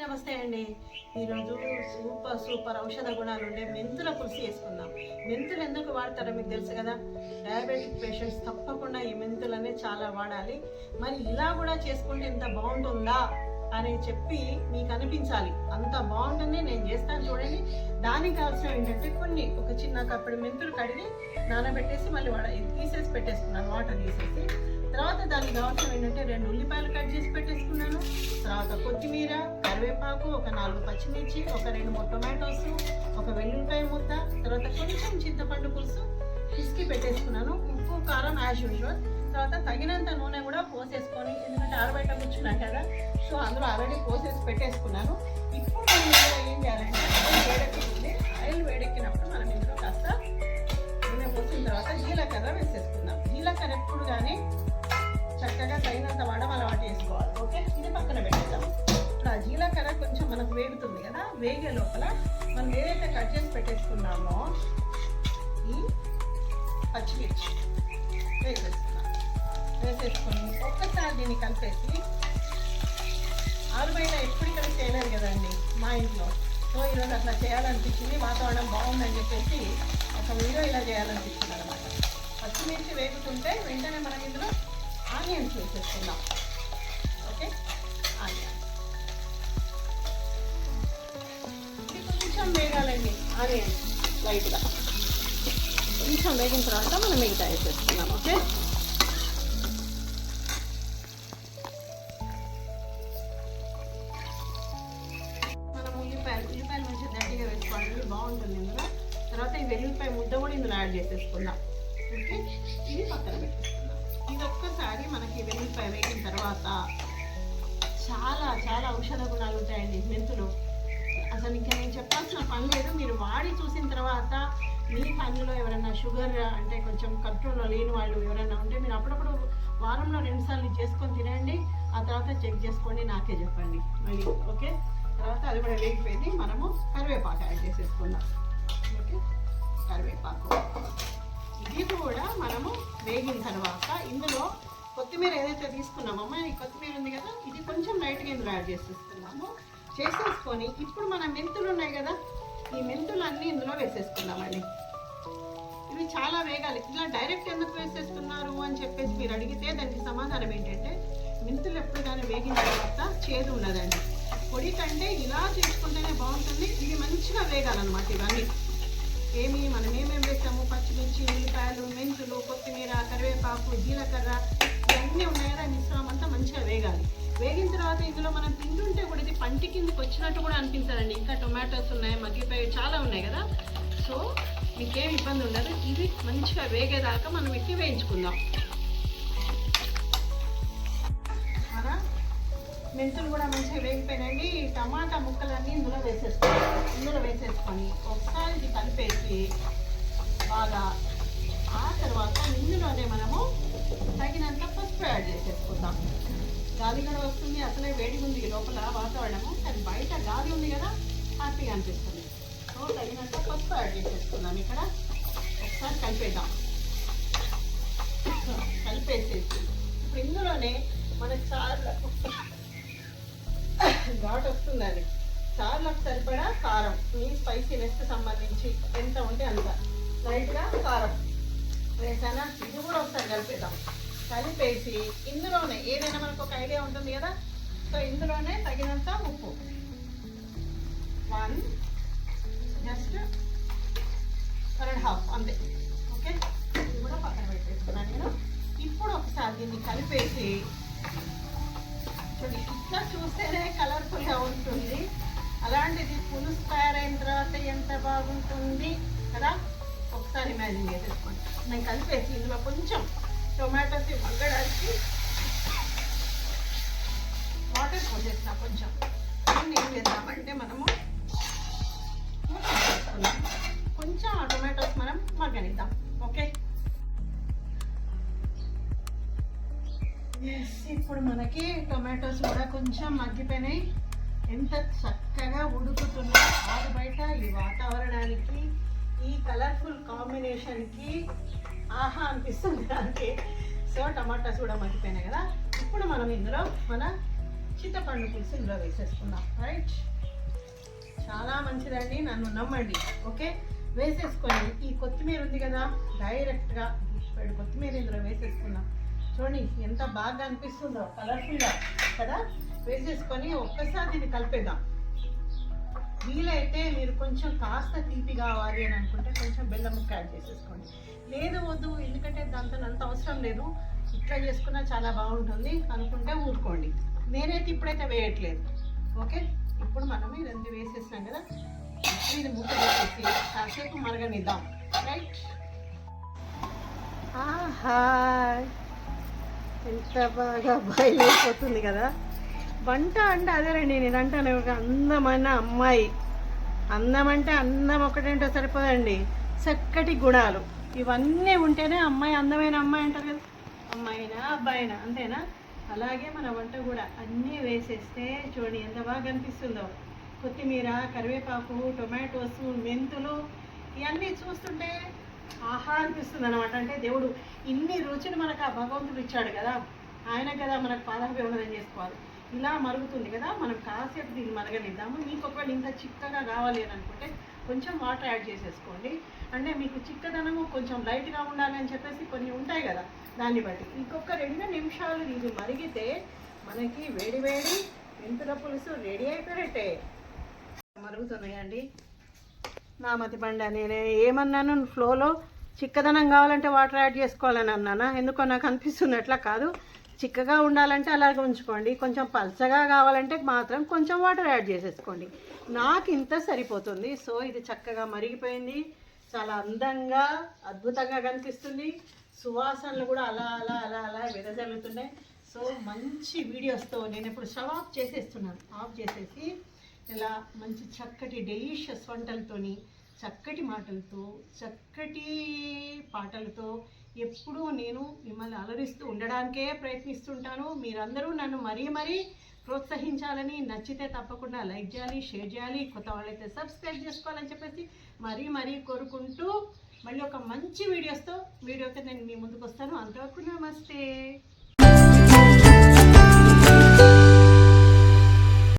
నమస్తే అండి. ఈరోజు సూపర్ ఔషధ గుణాలు ఉండే మెంతుల పులుసు వేసుకుందాం. మెంతులు ఎందుకు వాడతారో మీకు తెలుసు కదా. డయాబెటిక్ పేషెంట్స్ తప్పకుండా ఈ మెంతులనే చాలా వాడాలి. మరి ఇలా కూడా చేసుకుంటే ఎంత బాగుంటుందా అని చెప్పి మీకు అనిపించాలి. అంత బాగుంటుంది, నేను చేస్తాను చూడండి. దానికి అవసరం ఏంటంటే ఒక చిన్న కప్పుడు మెంతులు కడిగి నానబెట్టేసి మళ్ళీ తీసేసి పెట్టేసుకున్నాను, వాటర్ తీసేసి. తర్వాత దానికి కావాల్సిన ఏంటంటే 2 ఉల్లిపాయలు కట్ చేసి పెట్టేసుకున్నాను. తర్వాత కొత్తిమీర, కరివేపాకు, ఒక 4 పచ్చిమిర్చి, ఒక 2-3 టొమాటోస్, ఒక వెల్లుల్లిపాయ ముద్ద, తర్వాత కొంచెం చింతపండు పులుసు పిసికి పెట్టేసుకున్నాను. ఉప్పు, కారం యాజ్ యూజువల్. తర్వాత తగినంత నూనె కూడా పోసేసుకొని, ఎందుకంటే ఆరబయట కూర్చున్నాను కదా, సో అందులో ఆల్రెడీ పోసేసి పెట్టేసుకున్నాను. ఇప్పుడు మనం ఇందులో ఏం చేయాలంటే ఆయిల్ వేడెక్కుతుంది. ఆయిల్ వేడెక్కినప్పుడు మనం ఇందులో కాస్త నూనె పోసిన తర్వాత జీలకర్ర వేసేసుకుందాం. జీలకర్ర ఎప్పుడు కానీ చక్కగా తగినంత వాడడం అలవాటు చేసుకోవాలి. ఓకే, ఇది పక్కన పెట్టేద్దాం. ఇప్పుడు ఆ జీలకర్ర కొంచెం మనకు వేగుతుంది కదా, వేగే లోపల మనం ఏదైతే కట్ చేసి పెట్టేసుకున్నామో ఈ పచ్చిమిర్చి వేసేసుకొని ఒక్కసారి దీన్ని కలిపేసి, ఆరుబయట ఎప్పుడు ఇక్కడ చేయలేదు కదండి మా ఇంట్లో, సో ఈరోజు అట్లా చేయాలనిపించింది. వాతావరణం బాగుందని చెప్పేసి ఒక వీడియో ఇలా చేయాలనిపించింది అనమాట. పచ్చిమిర్చి వేగుతుంటే వెంటనే మనం ఇందులో ఆనియన్స్ వేసేసుకుందాం. ఓకే, ఆనియన్స్ ఇది కొంచెం వేగాలండి. ఆనియన్స్ లైట్గా కొంచెం వేగిన తర్వాత మనం మిగతా వేసేసుకుందాం. ఓకే, మనం ఉల్లిపాయలు మంచిగా గట్టిగా వేసుకోవాలి, బాగుంటుంది ఇందులో. తర్వాత ఈ వెల్లుల్లిపాయ ముద్ద కూడా ఇందులో యాడ్ చేసేసుకుందాం. ఓకే, ఇది పక్కన పెట్టేసుకుందాం. ఇది ఒక్కసారి మనకి వెల్లుల్లిపాయ వేగిన తర్వాత చాలా చాలా ఔషధ గుణాలు ఉంటాయండి మెంతులు. అసలు ఇంకా నేను చెప్పాల్సిన పని లేదు. మీరు వాడి చూసిన తర్వాత మీ ఫ్యామిలీలో ఎవరైనా షుగర్ అంటే కొంచెం కంట్రోల్లో లేని వాళ్ళు ఎవరైనా ఉంటే మీరు అప్పుడప్పుడు వారంలో 2 సార్లు చేసుకొని తినండి. ఆ తర్వాత చెక్ చేసుకోండి, నాకే చెప్పండి మళ్ళీ. ఓకే, తర్వాత అది కూడా వేగిపోయింది. మనము కరివేపాకు యాడ్ చేసేసుకుందాం. ఓకే, కరివేపాకు ఇది కూడా మనము వేగిన తర్వాత ఇందులో కొత్తిమీర ఏదైతే తీసుకున్నామో ఈ కొత్తిమీర ఉంది కదా, ఇది కొంచెం లైట్గా ఇందులో యాడ్ చేసేసుకున్నాము. చేసేసుకొని ఇప్పుడు మన మెంతులు ఉన్నాయి కదా, ఈ మెంతులు అన్నీ ఇందులో వేసేసుకున్నామండి. ఇవి చాలా వేగాలి. ఇలా డైరెక్ట్ ఎందుకు వేసేస్తున్నారు అని చెప్పేసి మీరు అడిగితే దానికి సమాధానం ఏంటంటే, మెంతులు ఎప్పుడు కానీ వేగిన తర్వాత చేదు ఉండదండి. పొడి కంటే ఇలా చేసుకుంటేనే బాగుంటుంది. ఇవి మంచిగా వేగాలన్నమాట. ఇవన్నీ మనం ఏమేమి వేస్తాము, పచ్చిమిర్చి, ఉల్లిపాయలు, మెంతులు, కొత్తిమీర, కరివేపాకు, జీలకర్ర ఇవన్నీ ఉన్నాయి కదా, మిశ్రమం అంతా మంచిగా వేగాలి. వేగిన తర్వాత ఇందులో మనం తింటుంటే కూడా ఇది పంటి కిందకి వచ్చినట్టు కూడా అనిపించదండి. ఇంకా టొమాటోస్ ఉన్నాయి, మగ్గిపోయి చాలా ఉన్నాయి కదా, సో మీకేం ఇబ్బంది ఉండదు. ఇవి మంచిగా వేగేదాకా మనం ఎక్కి వేయించుకుందాం. మెంతులు కూడా మంచిగా వేగిపోయినాయి. టమాటా ముక్కలన్నీ ఇందులో వేసేసుకొని ఒకసారి ఇది కలిపేసి బాగా, ఆ తర్వాత ఇందులోనే మనము తగినంత పసుపు యాడ్ చేసేసుకుందాం. గాలి కూడా వస్తుంది, అసలే వేడిగా ఉంది లోపల వాతావరణము, కానీ బయట గాలి ఉంది కదా, హ్యాపీగా అనిపిస్తుంది. సో తగినంత పసుపు యాడ్ చేసేసుకుందాం. ఇక్కడ ఒకసారి కలిపేసేసి ఇప్పుడు ఇందులోనే మన చారులకు ఘాట్ వస్తుందండి. చారులకు సరిపడా కారం, మీ స్పైసీనెస్కి సంబంధించి ఎంత ఉంటే అంత లైట్గా కారం వేసానా. ఇది కూడా ఒకసారి కలిపేద్దాం. కలిపేసి ఇందులోనే ఏదైనా మనకు ఒక ఐడియా ఉంటుంది కదా, సో ఇందులోనే తగినంత ఉప్పు, 1 జస్ట్ 1.5 అంతే. ఓకే, ఇది కూడా పక్కన పెట్టేసుకున్నాను నేను. ఇప్పుడు ఒకసారి దీన్ని కలిపేసి చూడండి, ఇట్లా చూస్తేనే కలర్ఫుల్గా ఉంటుంది. అలాంటిది పులుసు తయారైన తర్వాత ఎంత బాగుంటుంది కదా. ఒకసారి ఇమాజిన్ చేసేసుకోండి. నేను కలిపేసి ఇందులో కొంచెం టొమాటోస్ మగ్గడానికి వాటర్ పోసేసిన కొంచెం. దీన్ని ఏం చేద్దామంటే మనము కొంచెం ఆ టొమాటోస్ మనం మగ్గనిద్దాం. ఓకే, ఇప్పుడు మనకి టొమాటోస్ కూడా కొంచెం మగ్గిపోయినాయి. ఎంత చక్కగా ఉడుకుతున్నాయి ఆరు బయట. ఈ వాతావరణానికి, ఈ కలర్ఫుల్ కాంబినేషన్కి ఆహా అనిపిస్తుంది దానికి. సో టమాటాస్ కూడా మగ్గిపోయినాయి కదా. ఇప్పుడు మనం ఇందులో మన చింతపండు పులుసు ఇందులో వేసేసుకుందాం. రైట్, చాలా మంచిదండి, నన్ను నమ్మండి. ఓకే, వేసేసుకొని ఈ కొత్తిమీర ఉంది కదా, డైరెక్ట్గా కొత్తిమీర ఇందులో వేసేసుకుందాం. చూడండి ఎంత బాగా అనిపిస్తుందో, కలర్ఫుల్గా కదా. వేసేసుకొని ఒక్కసారి దీన్ని కలిపేద్దాం. వీలైతే మీరు కొంచెం కాస్త తీపి కావాలి అని అనుకుంటే కొంచెం బెల్లం ముక్క యాడ్ చేసేసుకోండి. లేదు వద్దు, ఎందుకంటే దాంతో అంత అవసరం లేదు, ఇట్లా చేసుకున్నా చాలా బాగుంటుంది అనుకుంటే ఊరుకోండి. నేనైతే ఇప్పుడైతే వేయట్లేదు. ఓకే, ఇప్పుడు మనం ఇదంతా వేసేసినాం కదా, ఇది మూత వేసేసి కాసేపు మరగనిద్దాం. రైట్, ఆహా ఎంత బాగా బాయిల్ అయిపోతుంది కదా. వంట అంటే అదేనండి, నేను అంటాను ఒక అందమైన అమ్మాయి. అందం అంటే అందం ఒకటేంటో సరిపోదండి, చక్కటి గుణాలు ఇవన్నీ ఉంటేనే అమ్మాయి అందమైన అమ్మాయి అంటారు కదా. అమ్మాయినా అబ్బాయినా అంతేనా. అలాగే మన వంట కూడా అన్నీ వేసేస్తే చూడండి ఎంత బాగా కనిపిస్తుందో. కొత్తిమీర, కరివేపాకు, టొమాటోస్, మెంతులు ఇవన్నీ చూస్తుంటే ఆహా అనిపిస్తుంది అనమాట. అంటే దేవుడు ఇన్ని రుచులు మనకు ఆ భగవంతుడు ఇచ్చాడు కదా, ఆయన కదా మనకు పాదాభివందనం చేసుకోవాలి. ఇలా మరుగుతుంది కదా, మనం కాసేపు దీన్ని మరగనిద్దాము. మీకు ఒకవేళ ఇంత చిక్కగా కావాలి అని అనుకుంటే కొంచెం వాటర్ యాడ్ చేసేసుకోండి. అంటే మీకు చిక్కదనము కొంచెం లైట్గా ఉండాలి అని చెప్పేసి కొన్ని ఉంటాయి కదా, దాన్ని బట్టి ఇంకొక 2 నిమిషాలు ఇది మరిగితే మనకి వేడి వేడి మెంతుల పులుసు రెడీ అయిపోయినట్టే. మరుగుతున్నాయండి నా మతి బండ. నేనే ఏమన్నాను, ఫ్లోలో చిక్కదనం కావాలంటే వాటర్ యాడ్ చేసుకోవాలని అన్నానా? ఎందుకో నాకు అనిపిస్తుంది అట్లా కాదు. చిక్కగా ఉండాలంటే అలాగే ఉంచుకోండి, కొంచెం పల్చగా కావాలంటే మాత్రం కొంచెం వాటర్ యాడ్ చేసేసుకోండి. నాకు ఇంత సరిపోతుంది. సో ఇది చక్కగా మరిగిపోయింది, చాలా అందంగా అద్భుతంగా కనిపిస్తుంది. సువాసనలు కూడా అలా అలా అలా అలా వెదజల్లుతున్నాయి. సో మంచి వీడియోస్తో నేను ఇప్పుడు స్టవ్ ఆఫ్ చేసేస్తున్నాను. ఆఫ్ చేసేసి ఇలా మంచి చక్కటి డెలీషియస్ వంటలతోని, చక్కటి మాటలతో, చక్కటి పాటలతో ఎప్పుడూ నేను మిమ్మల్ని అలరిస్తూ ఉండడానికే ప్రయత్నిస్తుంటాను. మీరందరూ నన్ను మరీ ప్రోత్సహించాలని, నచ్చితే తప్పకుండా లైక్ చేయాలి, షేర్ చేయాలి, కొత్త వాళ్ళైతే సబ్స్క్రైబ్ చేసుకోవాలని చెప్పేసి మరీ కోరుకుంటూ మళ్ళీ ఒక మంచి వీడియోతో నేను మీ ముందుకు వస్తాను. అంతవరకు నమస్తే.